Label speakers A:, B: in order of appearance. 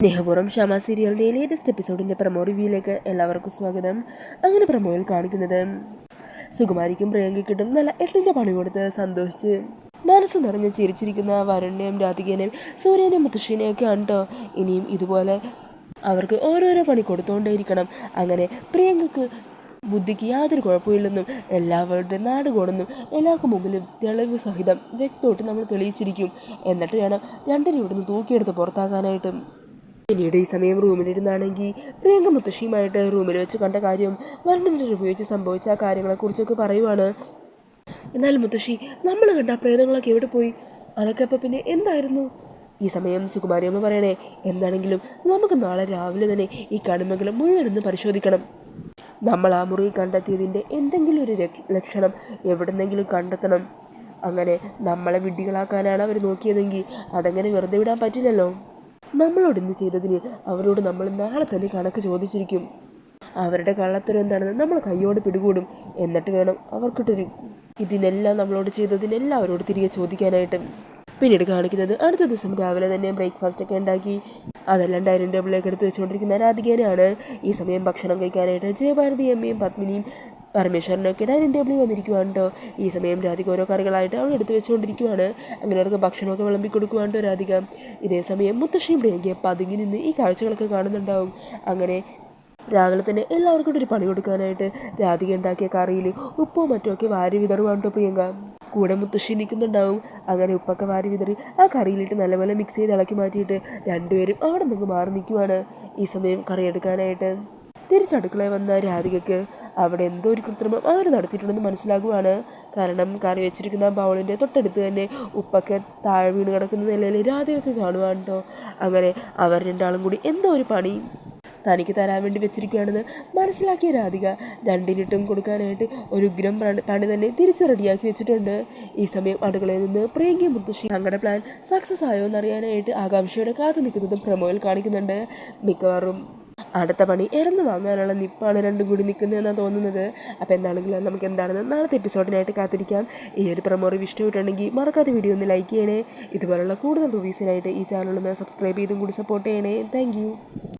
A: സ്നേഹപൂർവ്വം ക്ഷമ സീരിയലിൻ്റെ ലേറ്റസ്റ്റ് എപ്പിസോഡിൻ്റെ പ്രമോ റിവ്യൂയിലേക്ക് എല്ലാവർക്കും സ്വാഗതം. അങ്ങനെ പ്രമോയിൽ കാണിക്കുന്നത് സുകുമാരിക്കും പ്രിയങ്കയ്ക്കിട്ടും നല്ല 8ന്റെ പണി കൊടുത്ത് സന്തോഷിച്ച് മനസ്സ് നിറഞ്ഞ് ചിരിച്ചിരിക്കുന്ന വരുണിനെയും രാധികേനെയും സൂര്യനെയും മുത്തശ്ശിനെയൊക്കെയാണ് കേട്ടോ. ഇനിയും ഇതുപോലെ അവർക്ക് ഓരോരോ പണി കൊടുത്തുകൊണ്ടേയിരിക്കണം. അങ്ങനെ പ്രിയങ്കയ്ക്ക് ബുദ്ധിക്ക് യാതൊരു കുഴപ്പമില്ലെന്നും എല്ലാവരുടെ നാട് കൊടുന്നും എല്ലാവർക്കും മുമ്പിൽ തെളിവ് സഹിതം വ്യക്തമായിട്ട് നമ്മൾ തെളിയിച്ചിരിക്കും. എന്നിട്ട് വേണം രണ്ടിനും ഇവിടുന്ന് തൂക്കിയെടുത്ത് പുറത്താക്കാനായിട്ടും. പിന്നീട് ഈ സമയം റൂമിലിരുന്നാണെങ്കിൽ പ്രിയങ്ക മുത്തശ്ശിയുമായിട്ട് റൂമിൽ വെച്ച് കണ്ട കാര്യം വരുണിനെ ഉപയോഗിച്ച് സംഭവിച്ച ആ കാര്യങ്ങളെക്കുറിച്ചൊക്കെ പറയുവാണ്. എന്നാൽ മുത്തശ്ശി, നമ്മൾ കണ്ട ആ പ്രേതങ്ങളൊക്കെ എവിടെ പോയി? അതൊക്കെ അപ്പം പിന്നെ എന്തായിരുന്നു? ഈ സമയം സുകുമാരിയമ്മ പറയണേ, എന്താണെങ്കിലും നമുക്ക് നാളെ രാവിലെ തന്നെ ഈ കണിമംഗലം മുഴുവനൊന്ന് പരിശോധിക്കണം. നമ്മൾ ആ മുറി കണ്ടെത്തിയതിൻ്റെ എന്തെങ്കിലും ഒരു ലക്ഷണം എവിടെന്നെങ്കിലും കണ്ടെത്തണം. അങ്ങനെ നമ്മളെ വിഡ്ഢികളാക്കാനാണ് അവർ നോക്കിയതെങ്കിൽ അതങ്ങനെ വെറുതെ വിടാൻ പറ്റില്ലല്ലോ. നമ്മളോട് ഇന്ന് ചെയ്തതിന് അവരോട് നമ്മൾ നാളെ തന്നെ കണക്ക് ചോദിച്ചിരിക്കും. അവരുടെ കള്ളത്തരം എന്താണെന്ന് നമ്മൾ കയ്യോട് പിടികൂടും. എന്നിട്ട് വേണം അവർക്കിട്ടൊരു ഇതിനെല്ലാം നമ്മളോട് ചെയ്തതിനെല്ലാം അവരോട് തിരികെ ചോദിക്കാനായിട്ട്. പിന്നീട് കാണിക്കുന്നത് അടുത്ത ദിവസം രാവിലെ തന്നെ ബ്രേക്ക്ഫാസ്റ്റൊക്കെ ഉണ്ടാക്കി അതെല്ലാം ഡൈനിങ് ടേബിളിലേക്ക് എടുത്ത് വെച്ചുകൊണ്ടിരിക്കുന്ന രാധികേനെയാണ്. ഈ സമയം ഭക്ഷണം കഴിക്കാനായിട്ട് ജയഭാരതി അമ്മയും പത്മിനിയും പരമേശ്വരനൊക്കെ ഡൈനിങ് ടേബിളിൽ വന്നിരിക്കുവാണ് കേട്ടോ. ഈ സമയം രാധിക ഓരോ കറികളായിട്ട് അവൾ എടുത്ത് വെച്ചുകൊണ്ടിരിക്കുവാണ്. അങ്ങനെ അവർക്ക് ഭക്ഷണമൊക്കെ വിളമ്പി കൊടുക്കുവാണ് കേട്ടോ രാധിക. ഇതേ സമയം മുത്തശ്ശിയും പ്രിയങ്കയും പതുങ്ങി നിന്ന് ഈ കാഴ്ചകളൊക്കെ കാണുന്നുണ്ടാവും. അങ്ങനെ രാവിലെ തന്നെ എല്ലാവർക്കും ഒരു പണി കൊടുക്കാനായിട്ട് രാധിക ഉണ്ടാക്കിയ കറിയിൽ ഉപ്പോ മറ്റോ ഒക്കെ വാരി വിതറുവാണ് കേട്ടോ പ്രിയങ്ക. കൂടെ മുത്തശ്ശി നിൽക്കുന്നുണ്ടാവും. അങ്ങനെ ഉപ്പൊക്കെ വാരി വിതറി ആ കറിയിലിട്ട് നല്ലപോലെ മിക്സ് ചെയ്ത് ഇളക്കി മാറ്റിയിട്ട് രണ്ടുപേരും അവിടെ നിന്ന് മാറി നിൽക്കുവാണ്. ഈ സമയം കറി എടുക്കാനായിട്ട് തിരിച്ചടുക്കളയിൽ വന്ന രാധികയ്ക്ക് അവിടെ എന്തോ ഒരു കൃത്രിമം അവർ നടത്തിയിട്ടുണ്ടെന്ന് മനസ്സിലാകുവാണ്. കാരണം കറി വെച്ചിരിക്കുന്ന ബൗളിൻ്റെ തൊട്ടടുത്ത് തന്നെ ഉപ്പൊക്കെ താഴെ വീണ് കിടക്കുന്ന നിലയിൽ രാധികയ്ക്ക് കാണുവാണ് കേട്ടോ. അങ്ങനെ അവർ രണ്ടാളും കൂടി എന്തോ ഒരു പണി തനിക്ക് തരാൻ വേണ്ടി വെച്ചിരിക്കുകയാണെന്ന് മനസ്സിലാക്കിയ രാധിക രണ്ടിനിട്ടും കൊടുക്കാനായിട്ട് ഒരു ഉഗ്രം പണി തന്നെ തിരിച്ച് റെഡിയാക്കി വെച്ചിട്ടുണ്ട്. ഈ സമയം അടുക്കളയിൽ നിന്ന് പ്രിയങ്കയും മുത്തശ്ശി തങ്ങളുടെ പ്ലാൻ സക്സസ് ആയോ എന്നറിയാനായിട്ട് ആകാംക്ഷയോടെ കാത്തു നിൽക്കുന്നതും പ്രമോയിൽ കാണിക്കുന്നുണ്ട്. മിക്കവാറും അടുത്ത പണി ഇറന്ന് വാങ്ങാനുള്ള നിപ്പാണ് രണ്ടും കൂടി നിൽക്കുന്നതെന്നാണ് തോന്നുന്നത്. അപ്പോൾ എന്താണെങ്കിലും നമുക്ക് എന്താണെന്ന് നാളത്തെ എപ്പിസോഡിനായിട്ട് കാത്തിരിക്കാം. ഈ ഒരു പ്രമോ റിവ്യൂ ഇഷ്ടമായിട്ടുണ്ടെങ്കിൽ മറക്കാതെ വീഡിയോ ഒന്ന് ലൈക്ക് ചെയ്യണേ. ഇതുപോലുള്ള കൂടുതൽ റിവ്യൂസിനായിട്ട് ഈ ചാനലൊന്ന് സബ്സ്ക്രൈബ് ചെയ്തും കൂടി സപ്പോർട്ട് ചെയ്യണേ. താങ്ക്